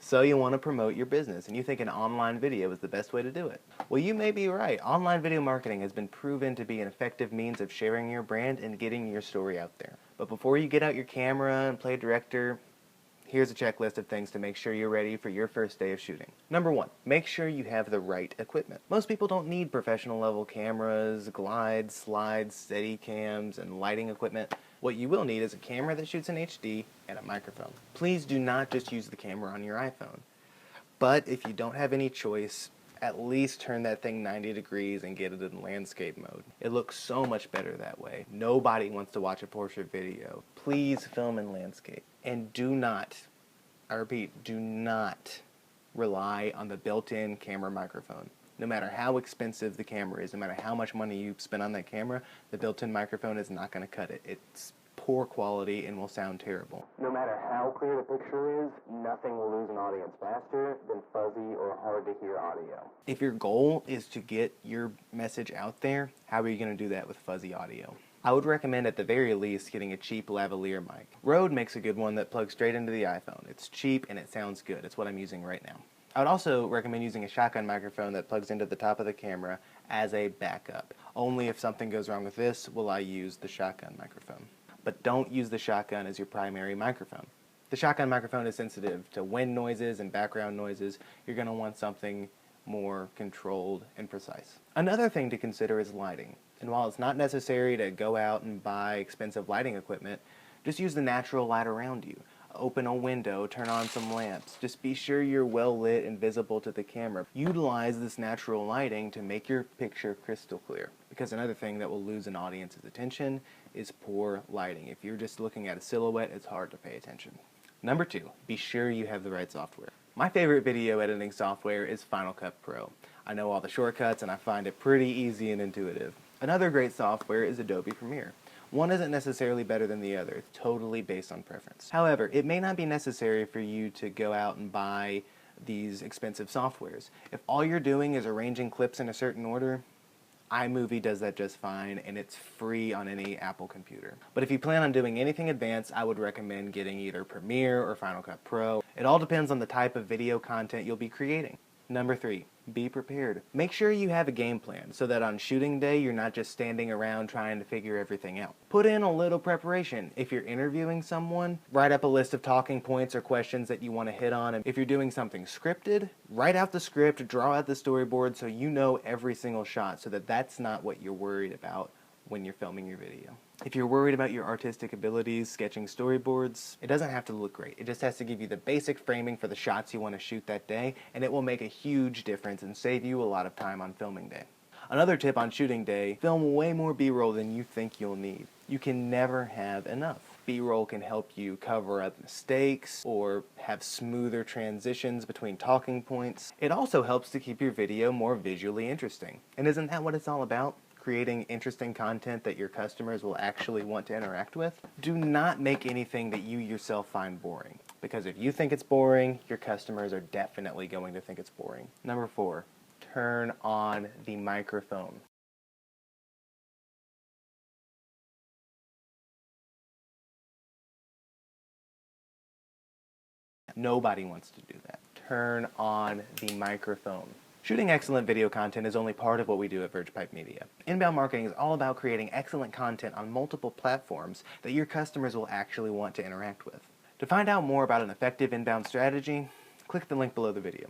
So you want to promote your business and you think an online video is the best way to do it. Well, you may be right. Online video marketing has been proven to be an effective means of sharing your brand and getting your story out there. But before you get out your camera and play director, here's a checklist of things to make sure you're ready for your first day of shooting. Number 1, make sure you have the right equipment. Most people don't need professional level cameras, glides, slides, steady cams, and lighting equipment. What you will need is a camera that shoots in HD and a microphone. Please do not just use the camera on your iPhone. But if you don't have any choice, at least turn that thing 90 degrees and get it in landscape mode. It looks so much better that way. Nobody wants to watch a portrait video. Please film in landscape. And do not, I repeat, do not rely on the built-in camera microphone. No matter how expensive the camera is, no matter how much money you spend on that camera, the built-in microphone is not going to cut it. It's poor quality and will sound terrible. No matter how clear the picture is, nothing will lose an audience faster than fuzzy or hard to hear audio. If your goal is to get your message out there, how are you going to do that with fuzzy audio? I would recommend at the very least getting a cheap lavalier mic. Rode makes a good one that plugs straight into the iPhone. It's cheap and it sounds good. It's what I'm using right now. I would also recommend using a shotgun microphone that plugs into the top of the camera as a backup. Only if something goes wrong with this will I use the shotgun microphone. But don't use the shotgun as your primary microphone. The shotgun microphone is sensitive to wind noises and background noises. You're going to want something more controlled and precise. Another thing to consider is lighting. And while it's not necessary to go out and buy expensive lighting equipment, just use the natural light around you. Open a window, turn on some lamps. Just be sure you're well lit and visible to the camera. Utilize this natural lighting to make your picture crystal clear. Because another thing that will lose an audience's attention is poor lighting. If you're just looking at a silhouette, it's hard to pay attention. Number 2, be sure you have the right software. My favorite video editing software is Final Cut Pro. I know all the shortcuts and I find it pretty easy and intuitive. Another great software is Adobe Premiere. One isn't necessarily better than the other. It's totally based on preference. However, it may not be necessary for you to go out and buy these expensive softwares. If all you're doing is arranging clips in a certain order, iMovie does that just fine, and it's free on any Apple computer. But if you plan on doing anything advanced, I would recommend getting either Premiere or Final Cut Pro. It all depends on the type of video content you'll be creating. Number 3, be prepared. Make sure you have a game plan so that on shooting day you're not just standing around trying to figure everything out. Put in a little preparation. If you're interviewing someone, write up a list of talking points or questions that you want to hit on. And if you're doing something scripted, write out the script, draw out the storyboard so you know every single shot so that that's not what you're worried about when you're filming your video. If you're worried about your artistic abilities, sketching storyboards, it doesn't have to look great. It just has to give you the basic framing for the shots you want to shoot that day, and it will make a huge difference and save you a lot of time on filming day. Another tip on shooting day, film way more B-roll than you think you'll need. You can never have enough. B-roll can help you cover up mistakes or have smoother transitions between talking points. It also helps to keep your video more visually interesting. And isn't that what it's all about? Creating interesting content that your customers will actually want to interact with. Do not make anything that you yourself find boring, because if you think it's boring, your customers are definitely going to think it's boring. Number 4, turn on the microphone. Nobody wants to do that. Turn on the microphone. Shooting excellent video content is only part of what we do at Verge Media. Inbound marketing is all about creating excellent content on multiple platforms that your customers will actually want to interact with. To find out more about an effective inbound strategy, click the link below the video.